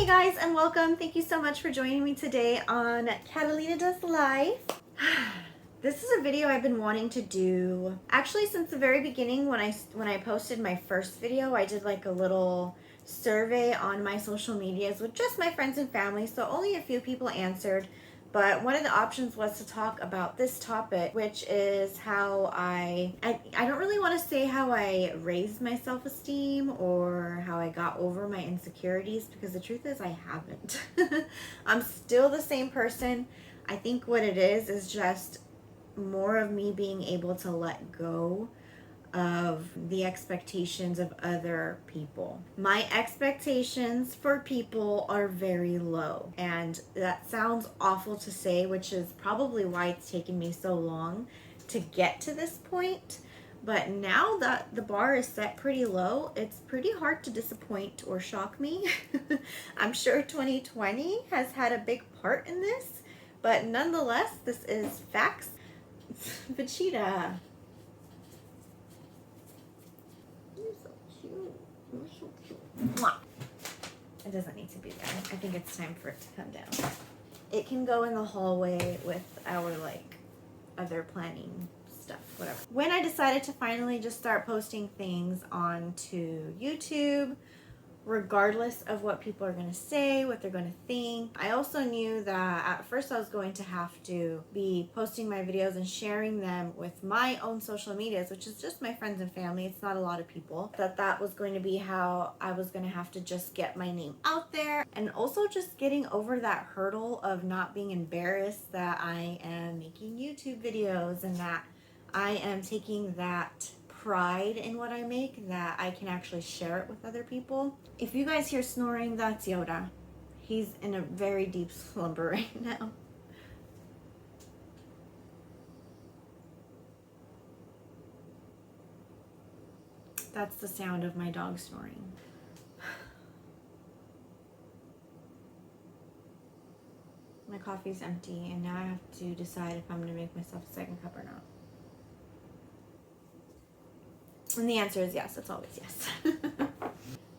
Hey guys, and welcome. Thank you so much for joining me today on Catalina Does Life. This is a video I've been wanting to do actually since the very beginning. When I posted my first video, I did like a little survey on my social medias with just my friends and family, so only a few people answered. But one of the options was to talk about this topic, which is how I don't really want to say how I raised my self-esteem or how I got over my insecurities, because the truth is I haven't. I'm still the same person. I think what it is just more of me being able to let go of the expectations of other people. My expectations for people are very low, and that sounds awful to say, which is probably why it's taken me so long to get to this point. But now that the bar is set pretty low, it's pretty hard to disappoint or shock me. I'm sure 2020 has had a big part in this, but nonetheless, this is facts. Vegeta. It doesn't need to be there. I think it's time for it to come down. It can go in the hallway with our other planning stuff, whatever. When I decided to finally just start posting things onto YouTube, regardless of what people are going to say, what they're going to think. I also knew that at first I was going to have to be posting my videos and sharing them with my own social medias, which is just my friends and family. It's not a lot of people. That was going to be how I was going to have to just get my name out there, and also just getting over that hurdle of not being embarrassed that I am making YouTube videos and that I am taking that pride in what I make, that I can actually share it with other people. If you guys hear snoring, that's Yoda. He's in a very deep slumber right now. That's the sound of my dog snoring. My coffee's empty, and now I have to decide if I'm going to make myself a second cup or not. And the answer is yes. It's always yes.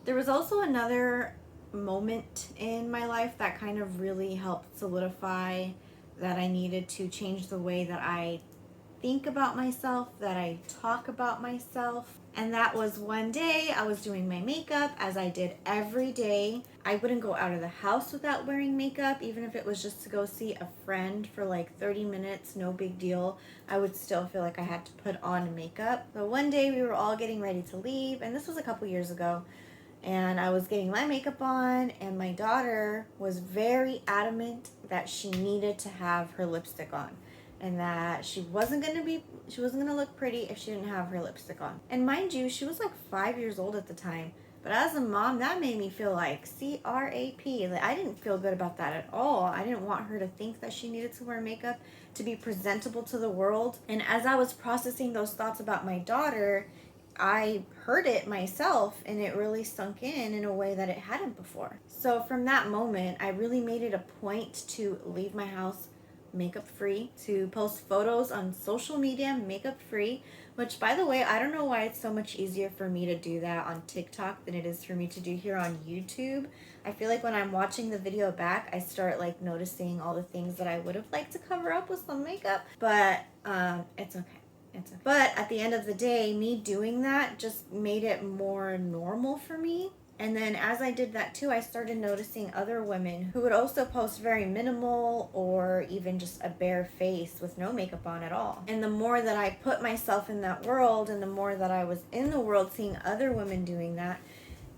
There was also another moment in my life that kind of really helped solidify that I needed to change the way that I think about myself, that I talk about myself. And that was one day I was doing my makeup, as I did every day. I wouldn't go out of the house without wearing makeup, even if it was just to go see a friend for like 30 minutes, no big deal. I would still feel like I had to put on makeup. So one day we were all getting ready to leave, and this was a couple years ago, and I was getting my makeup on, and my daughter was very adamant that she needed to have her lipstick on, and that she wasn't gonna look pretty if she didn't have her lipstick on. And mind you, she was like 5 years old at the time. But as a mom, that made me feel like C-R-A-P. Like, I didn't feel good about that at all. I didn't want her to think that she needed to wear makeup to be presentable to the world. And as I was processing those thoughts about my daughter, I heard it myself, and it really sunk in a way that it hadn't before. So from that moment, I really made it a point to leave my house makeup free, to post photos on social media makeup free, which, by the way, I don't know why it's so much easier for me to do that on TikTok than it is for me to do here on YouTube. I feel like when I'm watching the video back, I start like noticing all the things that I would have liked to cover up with some makeup, but it's okay. It's okay. But at the end of the day, me doing that just made it more normal for me. And then as I did that too, I started noticing other women who would also post very minimal or even just a bare face with no makeup on at all. And the more that I put myself in that world, and the more that I was in the world seeing other women doing that,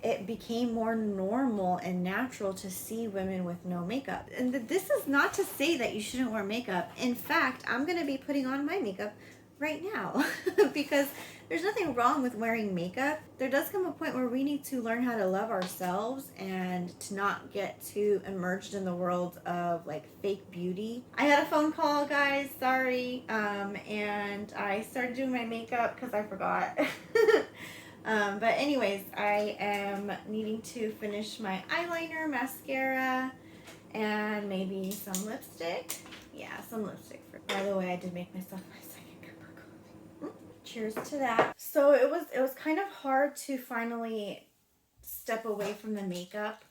it became more normal and natural to see women with no makeup. And this is not to say that you shouldn't wear makeup. In fact, I'm going to be putting on my makeup right now because there's nothing wrong with wearing makeup. There does come a point where we need to learn how to love ourselves and to not get too immersed in the world of like fake beauty. I had a phone call, guys, sorry, and I started doing my makeup because I forgot. But anyways, I am needing to finish my eyeliner, mascara, and maybe some lipstick. Yeah, some lipstick. By the way, I did make myself my second cup of coffee. Cheers to that. So it was kind of hard to finally step away from the makeup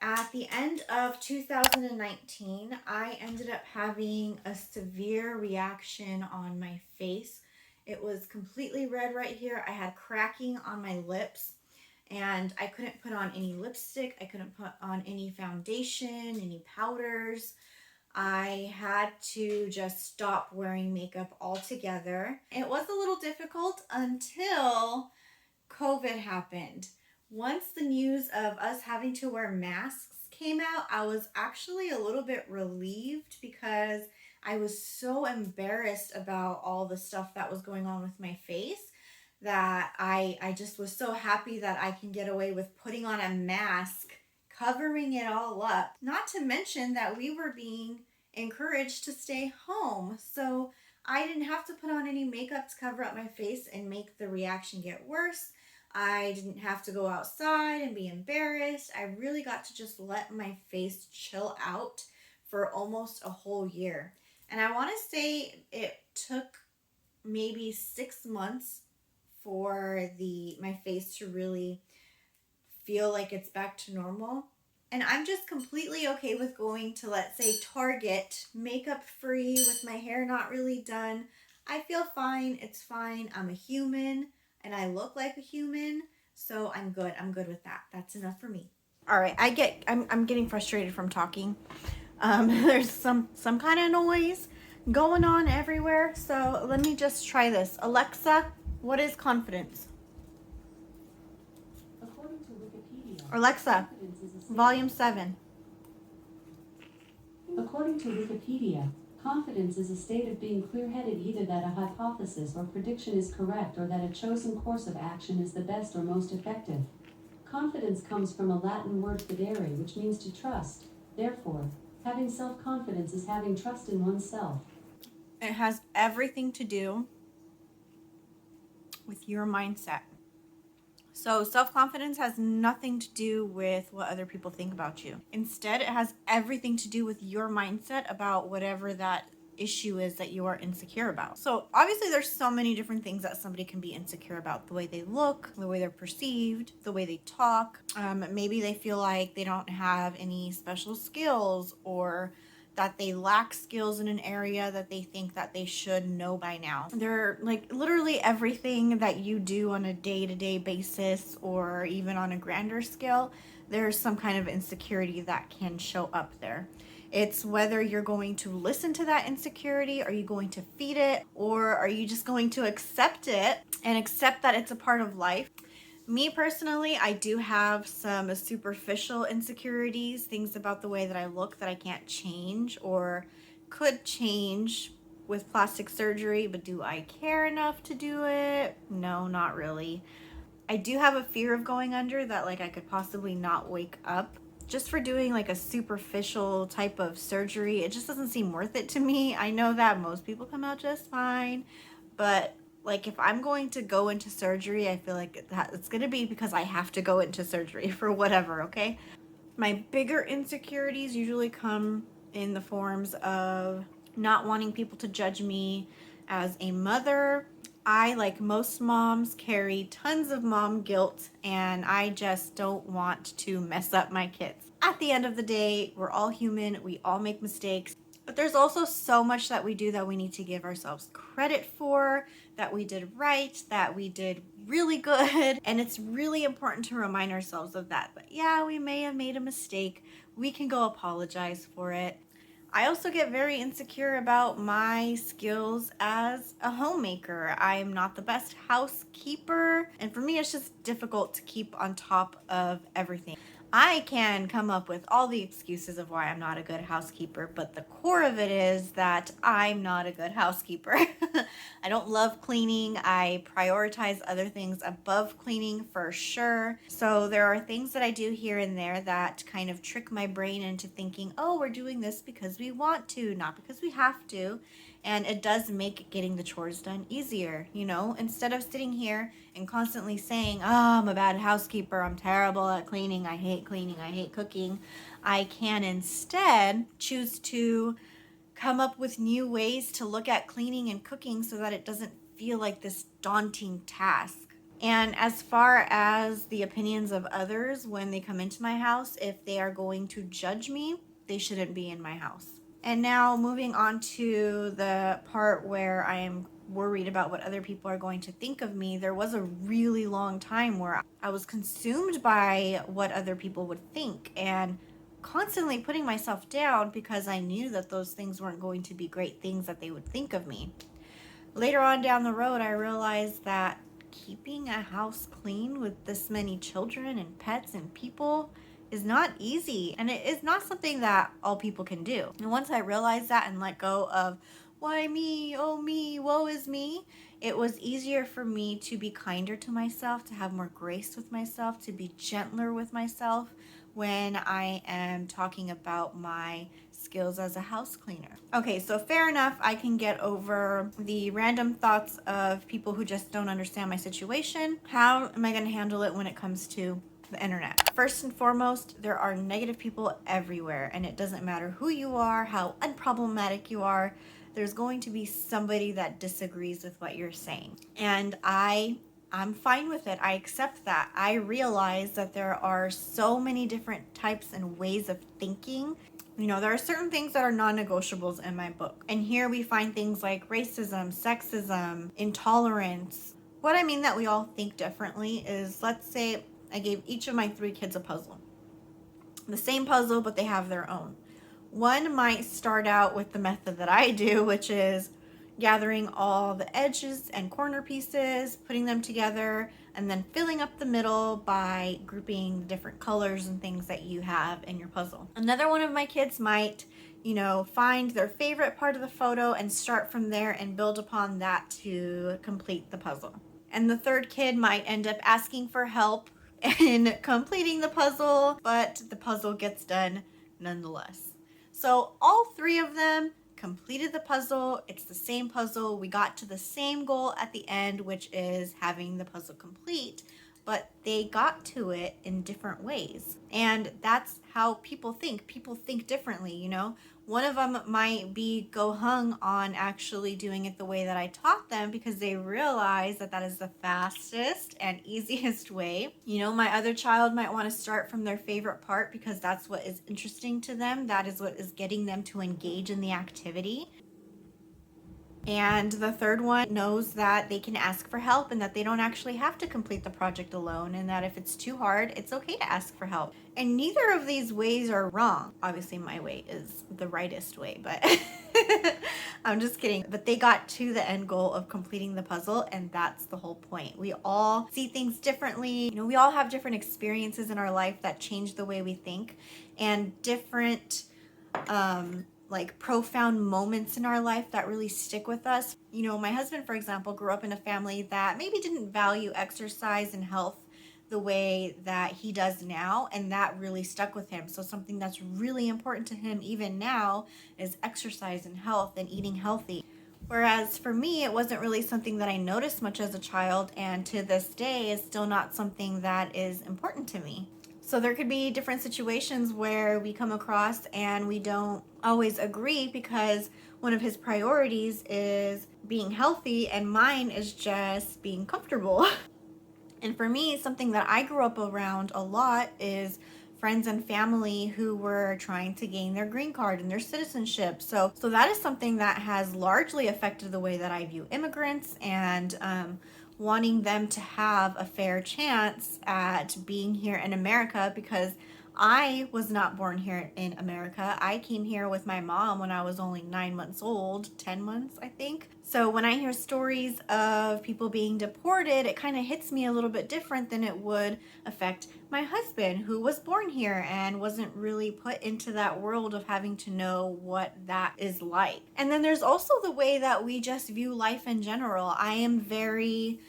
At the end of 2019, I ended up having a severe reaction on my face. It was completely red right here. I had cracking on my lips, and I couldn't put on any lipstick. I couldn't put on any foundation, any powders. I had to just stop wearing makeup altogether. It was a little difficult until COVID happened. Once the news of us having to wear masks came out, I was actually a little bit relieved because I was so embarrassed about all the stuff that was going on with my face that I just was so happy that I can get away with putting on a mask, covering it all up. Not to mention that we were being encouraged to stay home. So I didn't have to put on any makeup to cover up my face and make the reaction get worse. I didn't have to go outside and be embarrassed. I really got to just let my face chill out for almost a whole year. And I want to say it took maybe 6 months for my face to really feel like it's back to normal. And I'm just completely okay with going to, let's say, Target, makeup free, with my hair not really done. I feel fine. It's fine. I'm a human and I look like a human. So I'm good. I'm good with that. That's enough for me. All right. I'm getting frustrated from talking. There's some kind of noise going on everywhere. So let me just try this. Alexa, what is confidence? According to Wikipedia, Alexa, volume 7. According to Wikipedia, confidence is a state of being clear-headed, either that a hypothesis or prediction is correct or that a chosen course of action is the best or most effective. Confidence comes from a Latin word fidere, which means to trust. Therefore, having self-confidence is having trust in oneself. It has everything to do with your mindset. So self-confidence has nothing to do with what other people think about you. Instead, it has everything to do with your mindset about whatever that issue is that you are insecure about. So obviously there's so many different things that somebody can be insecure about: the way they look, the way they're perceived, the way they talk. Maybe they feel like they don't have any special skills, or that they lack skills in an area that they think that they should know by now. They're like literally everything that you do on a day-to-day basis, or even on a grander scale, there's some kind of insecurity that can show up there. It's whether you're going to listen to that insecurity, are you going to feed it, or are you just going to accept it and accept that it's a part of life? Me personally, I do have some superficial insecurities, things about the way that I look that I can't change or could change with plastic surgery, but do I care enough to do it? No, not really. I do have a fear of going under, that like I could possibly not wake up just for doing like a superficial type of surgery. It just doesn't seem worth it to me. I know that most people come out just fine, but like if I'm going to go into surgery, I feel like it's going to be because I have to go into surgery for whatever, okay? My bigger insecurities usually come in the forms of not wanting people to judge me as a mother. I, like most moms, carry tons of mom guilt, and I just don't want to mess up my kids. At the end of the day, we're all human. We all make mistakes. But there's also so much that we do that we need to give ourselves credit for, that we did right, that we did really good. And it's really important to remind ourselves of that. But yeah, we may have made a mistake. We can go apologize for it. I also get very insecure about my skills as a homemaker. I am not the best housekeeper, and for me, it's just difficult to keep on top of everything. I can come up with all the excuses of why I'm not a good housekeeper, but the core of it is that I'm not a good housekeeper. I don't love cleaning. I prioritize other things above cleaning for sure. So there are things that I do here and there that kind of trick my brain into thinking, oh, we're doing this because we want to, not because we have to. And it does make getting the chores done easier, you know, instead of sitting here and constantly saying, oh, I'm a bad housekeeper, I'm terrible at cleaning, I hate cooking. I can instead choose to come up with new ways to look at cleaning and cooking so that it doesn't feel like this daunting task. And as far as the opinions of others when they come into my house, if they are going to judge me, they shouldn't be in my house. And now moving on to the part where I am worried about what other people are going to think of me, there was a really long time where I was consumed by what other people would think and constantly putting myself down because I knew that those things weren't going to be great things that they would think of me. Later on down the road, I realized that keeping a house clean with this many children and pets and people is not easy, and it is not something that all people can do. And once I realized that and let go of why me, oh me, woe is me, it was easier for me to be kinder to myself, to have more grace with myself, to be gentler with myself when I am talking about my skills as a house cleaner. Okay, so fair enough, I can get over the random thoughts of people who just don't understand my situation. How am I going to handle it when it comes to the internet? First and foremost, there are negative people everywhere, and it doesn't matter who you are, how unproblematic you are, there's going to be somebody that disagrees with what you're saying. And I'm fine with it. I accept that. I realize that there are so many different types and ways of thinking. You know, there are certain things that are non-negotiables in my book. And here we find things like racism, sexism, intolerance. What I mean that we all think differently is, let's say I gave each of my 3 kids a puzzle. The same puzzle, but they have their own. One might start out with the method that I do, which is gathering all the edges and corner pieces, putting them together, and then filling up the middle by grouping the different colors and things that you have in your puzzle. Another one of my kids might, find their favorite part of the photo and start from there and build upon that to complete the puzzle. And the third kid might end up asking for help in completing the puzzle, but the puzzle gets done nonetheless. So all 3 of them completed the puzzle. It's the same puzzle. We got to the same goal at the end, which is having the puzzle complete, but they got to it in different ways. And that's how people think. People think differently, One of them might be go hung on actually doing it the way that I taught them because they realize that that is the fastest and easiest way. My other child might want to start from their favorite part because that's what is interesting to them. That is what is getting them to engage in the activity. And the third one knows that they can ask for help and that they don't actually have to complete the project alone, and that if it's too hard, it's okay to ask for help. And neither of these ways are wrong. Obviously, my way is the rightest way, but I'm just kidding. But they got to the end goal of completing the puzzle, and that's the whole point. We all see things differently. We all have different experiences in our life that change the way we think, and different profound moments in our life that really stick with us. My husband, for example, grew up in a family that maybe didn't value exercise and health the way that he does now, and that really stuck with him. So something that's really important to him even now is exercise and health and eating healthy. Whereas for me, it wasn't really something that I noticed much as a child, and to this day is still not something that is important to me. So there could be different situations where we come across and we don't always agree because one of his priorities is being healthy and mine is just being comfortable. And for me, something that I grew up around a lot is friends and family who were trying to gain their green card and their citizenship. So that is something that has largely affected the way that I view immigrants and wanting them to have a fair chance at being here in America, because I was not born here in America. I came here with my mom when I was only 9 months old, 10 months, I think. So when I hear stories of people being deported, it kind of hits me a little bit different than it would affect my husband, who was born here and wasn't really put into that world of having to know what that is like. And then there's also the way that we just view life in general. I am very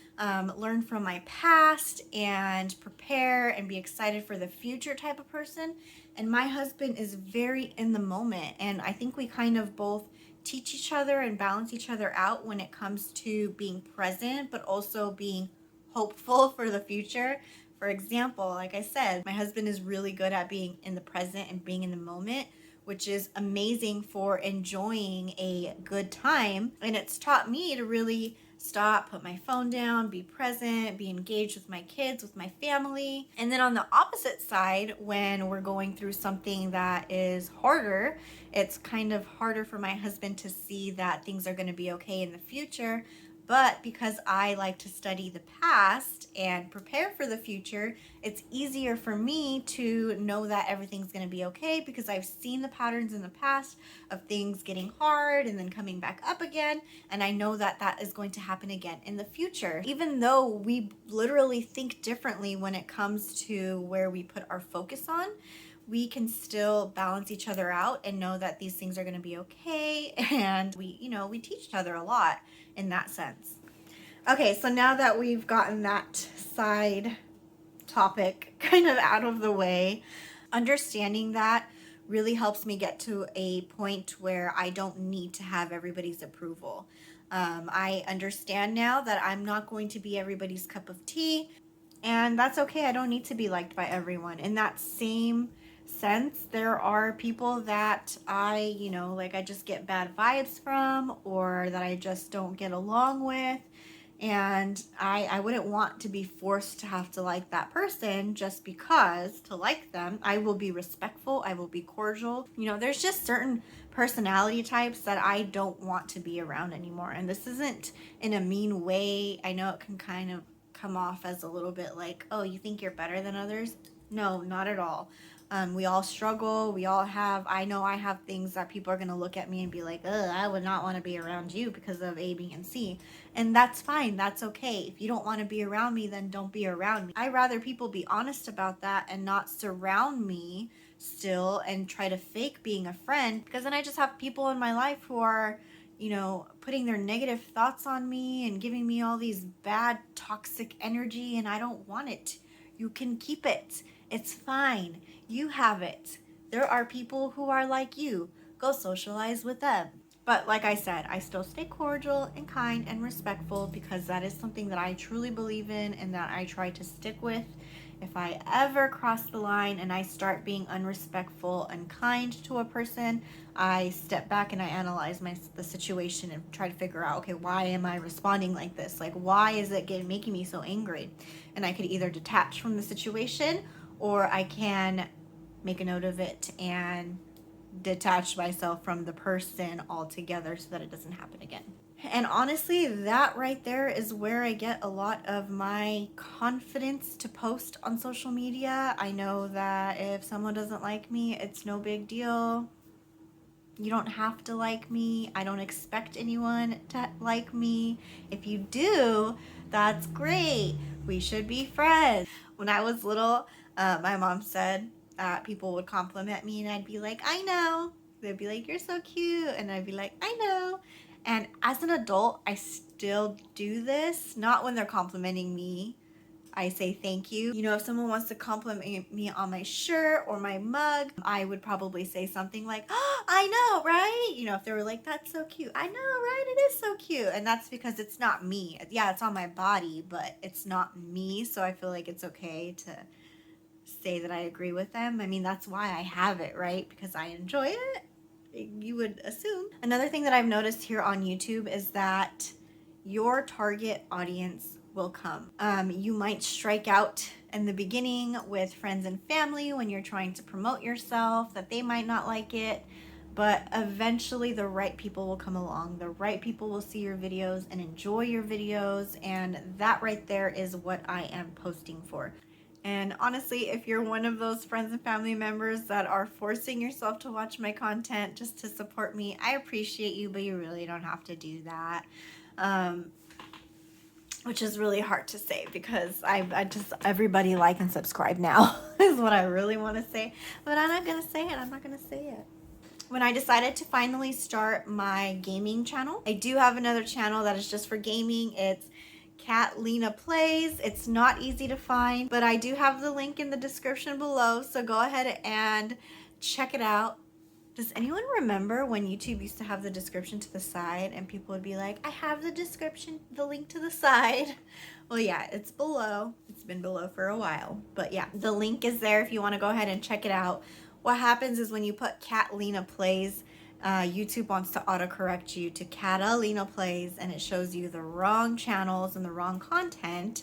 learn from my past and prepare and be excited for the future type of person. And my husband is very in the moment. And I think we kind of both teach each other and balance each other out when it comes to being present, but also being hopeful for the future. For example, like I said, my husband is really good at being in the present and being in the moment, which is amazing for enjoying a good time. And it's taught me to really stop, put my phone down, be present, be engaged with my kids, with my family. And then on the opposite side, when we're going through something that is harder, it's kind of harder for my husband to see that things are going to be okay in the future. But because I like to study the past and prepare for the future, it's easier for me to know that everything's going to be okay because I've seen the patterns in the past of things getting hard and then coming back up again. And I know that that is going to happen again in the future. Even though we literally think differently when it comes to where we put our focus on, we can still balance each other out and know that these things are going to be okay. And we teach each other a lot in that sense. Okay, so now that we've gotten that side topic kind of out of the way, understanding that really helps me get to a point where I don't need to have everybody's approval. I understand now that I'm not going to be everybody's cup of tea, and that's okay. I don't need to be liked by everyone. In that same sense, there are people that I just get bad vibes from, or that I just don't get along with. And I wouldn't want to be forced to have to like that person just because to like them. I will be respectful. I will be cordial. There's just certain personality types that I don't want to be around anymore. And this isn't in a mean way. I know it can kind of come off as a little bit like, oh, you think you're better than others? No, not at all. We all struggle. I know I have things that people are going to look at me and be like, ugh, I would not want to be around you because of A, B, and C. And that's fine. That's okay. If you don't want to be around me, then don't be around me. I'd rather people be honest about that and not surround me still and try to fake being a friend, because then I just have people in my life who are putting their negative thoughts on me and giving me all these bad toxic energy, and I don't want it. You can keep it. It's fine. You have it. There are people who are like you. Go socialize with them. But like I said, I still stay cordial and kind and respectful because that is something that I truly believe in and that I try to stick with. If I ever cross the line and I start being unrespectful and kind to a person, I step back and I analyze the situation and try to figure out, okay, why am I responding like this? Like, why is it making me so angry? And I could either detach from the situation, or I can make a note of it and detach myself from the person altogether so that it doesn't happen again. And honestly, that right there is where I get a lot of my confidence to post on social media. I know that if someone doesn't like me, it's no big deal. You don't have to like me. I don't expect anyone to like me. If you do, that's great. We should be friends. When I was little, my mom said people would compliment me and I'd be like, I know. They'd be like, you're so cute. And I'd be like, I know. And as an adult, I still do this. Not when they're complimenting me. I say thank you. If someone wants to compliment me on my shirt or my mug, I would probably say something like, oh, I know, right? If they were like, that's so cute. I know, right? It is so cute. And that's because it's not me. Yeah, it's on my body, but it's not me. So I feel like it's okay to say that I agree with them. I mean, that's why I have it, right? Because I enjoy it. You would assume. Another thing that I've noticed here on YouTube is that your target audience will come. You might strike out in the beginning with friends and family when you're trying to promote yourself, that they might not like it, but eventually the right people will come along. The right people will see your videos and enjoy your videos, and that right there is what I am posting for. And honestly, if you're one of those friends and family members that are forcing yourself to watch my content just to support me, I appreciate you, but you really don't have to do that. Which is really hard to say because I just, everybody like and subscribe now is what I really want to say. But I'm not going to say it. I'm not going to say it. When I decided to finally start my gaming channel, I do have another channel that is just for gaming. It's Cat Lena Plays. It's not easy to find, but I do have the link in the description below, so go ahead and check it out. Does anyone remember when YouTube used to have the description to the side and people would be like, I have the description, the link to the side? Well, yeah, it's below. It's been below for a while, but yeah, the link is there if you want to go ahead and check it out. What happens is when you put Cat Lena Plays YouTube wants to autocorrect you to Catalina Plays, and it shows you the wrong channels and the wrong content.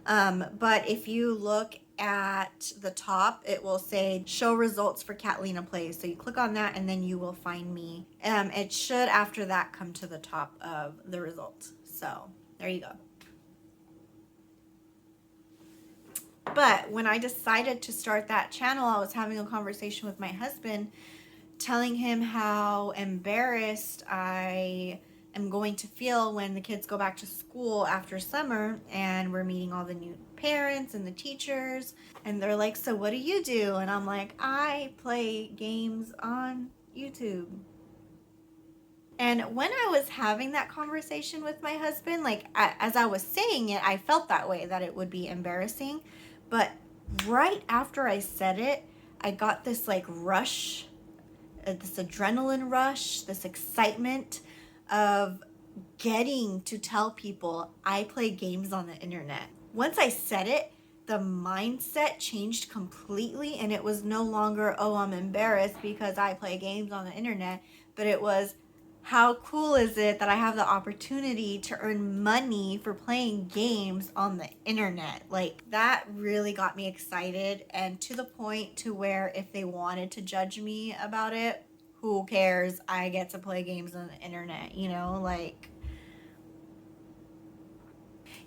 But if you look at the top, it will say show results for Catalina Plays. So you click on that and then you will find me. It should after that come to the top of the results. So there you go. But when I decided to start that channel, I was having a conversation with my husband, telling him how embarrassed I am going to feel when the kids go back to school after summer and we're meeting all the new parents and the teachers, and they're like, so what do you do? And I'm like, I play games on YouTube. And when I was having that conversation with my husband, like as I was saying it, I felt that way, that it would be embarrassing. But right after I said it, I got this like rush, this adrenaline rush, this excitement of getting to tell people I play games on the internet. Once I said it, the mindset changed completely, and it was no longer, oh, I'm embarrassed because I play games on the internet, but it was, how cool is it that I have the opportunity to earn money for playing games on the internet? Like, that really got me excited, and to the point to where if they wanted to judge me about it, who cares? I get to play games on the internet, you know, like,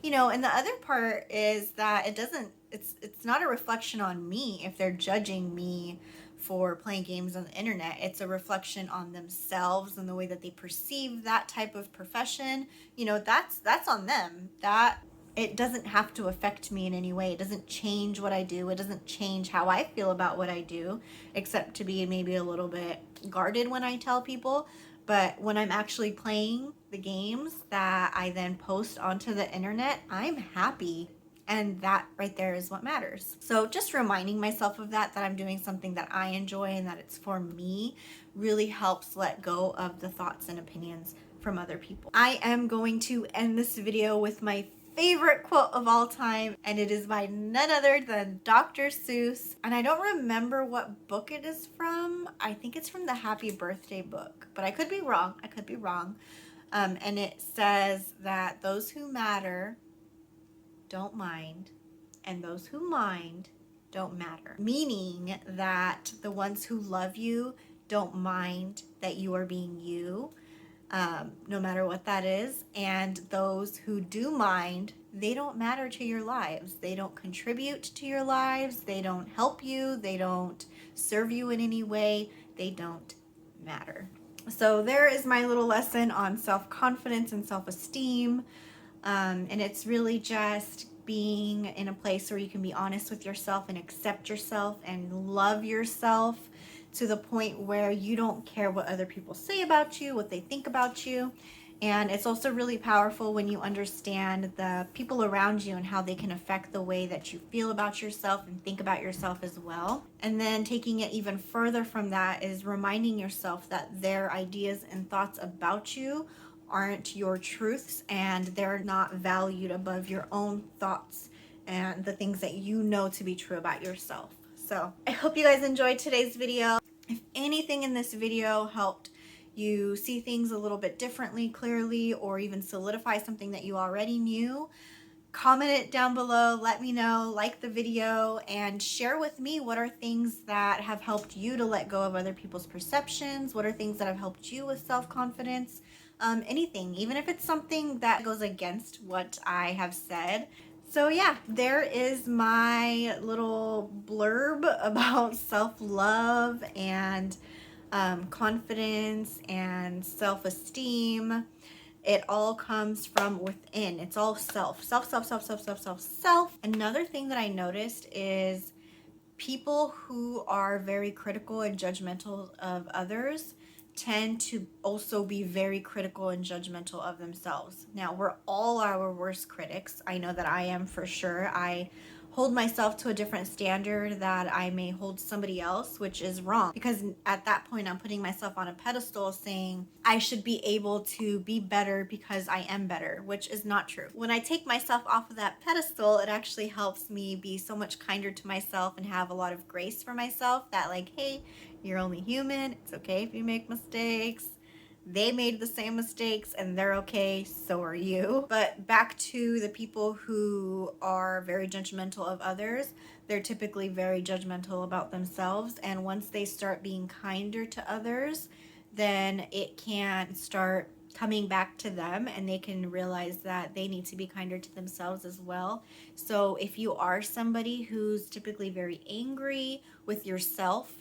you know. And the other part is that it's not a reflection on me if they're judging me for playing games on the internet. It's a reflection on themselves and the way that they perceive that type of profession. You know, that's on them. That it doesn't have to affect me in any way. It doesn't change what I do. It doesn't change how I feel about what I do, except to be maybe a little bit guarded when I tell people. But when I'm actually playing the games that I then post onto the internet, I'm happy. And that right there is what matters. So just reminding myself of that I'm doing something that I enjoy and that it's for me, really helps let go of the thoughts and opinions from other people. I am going to end this video with my favorite quote of all time, and it is by none other than Dr. Seuss. And I don't remember what book it is from. I think it's from the Happy Birthday book, but I could be wrong. And it says that those who matter don't mind, and those who mind don't matter. Meaning that the ones who love you don't mind that you are being you, no matter what that is. And those who do mind, they don't matter to your lives. They don't contribute to your lives. They don't help you. They don't serve you in any way. They don't matter. So there is my little lesson on self-confidence and self-esteem. And it's really just being in a place where you can be honest with yourself and accept yourself and love yourself to the point where you don't care what other people say about you, what they think about you. And it's also really powerful when you understand the people around you and how they can affect the way that you feel about yourself and think about yourself as well. And then taking it even further from that is reminding yourself that their ideas and thoughts about you aren't your truths, and they're not valued above your own thoughts and the things that you know to be true about yourself. So I hope you guys enjoyed today's video. If anything in this video helped you see things a little bit differently, clearly, or even solidify something that you already knew, comment it down below, let me know, like the video, and share with me what are things that have helped you to let go of other people's perceptions, what are things that have helped you with self-confidence, anything, even if it's something that goes against what I have said. So yeah, there is my little blurb about self-love and confidence and self-esteem. It all comes from within. It's all self. Another thing that I noticed is people who are very critical and judgmental of others tend to also be very critical and judgmental of themselves. Now, we're all our worst critics. I know that I am for sure. I hold myself to a different standard that I may hold somebody else, which is wrong, because at that point I'm putting myself on a pedestal saying I should be able to be better because I am better, which is not true. When I take myself off of that pedestal, it actually helps me be so much kinder to myself and have a lot of grace for myself, that like, hey, you're only human, it's okay if you make mistakes. They made the same mistakes and they're okay, so are you. But back to the people who are very judgmental of others, they're typically very judgmental about themselves. And once they start being kinder to others, then it can start coming back to them, and they can realize that they need to be kinder to themselves as well. So if you are somebody who's typically very angry with yourself,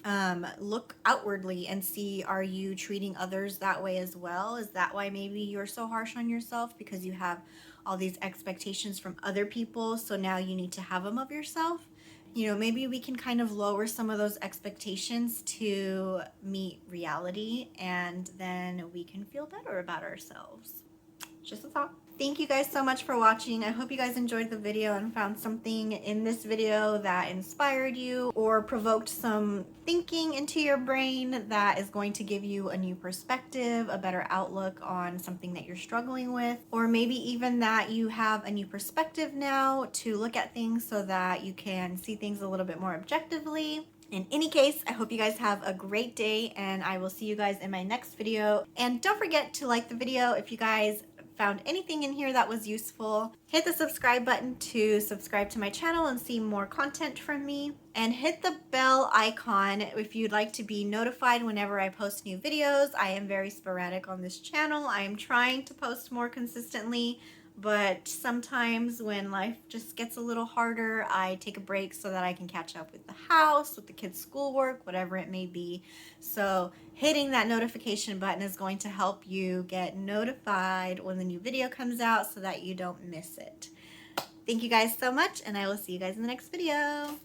look outwardly and see, are you treating others that way as well? Is that why maybe you're so harsh on yourself? Because you have all these expectations from other people, so now you need to have them of yourself. Maybe we can kind of lower some of those expectations to meet reality, and then we can feel better about ourselves. Just a thought. Thank you guys so much for watching. I hope you guys enjoyed the video and found something in this video that inspired you or provoked some thinking into your brain that is going to give you a new perspective, a better outlook on something that you're struggling with, or maybe even that you have a new perspective now to look at things so that you can see things a little bit more objectively. In any case, I hope you guys have a great day, and I will see you guys in my next video. And don't forget to like the video if you guys found anything in here that was useful. Hit the subscribe button to subscribe to my channel and see more content from me. And hit the bell icon if you'd like to be notified whenever I post new videos. I am very sporadic on this channel. I am trying to post more consistently, but sometimes when life just gets a little harder, I take a break so that I can catch up with the house, with the kids' schoolwork, whatever it may be. So hitting that notification button is going to help you get notified when the new video comes out so that you don't miss it. Thank you guys so much, and I will see you guys in the next video.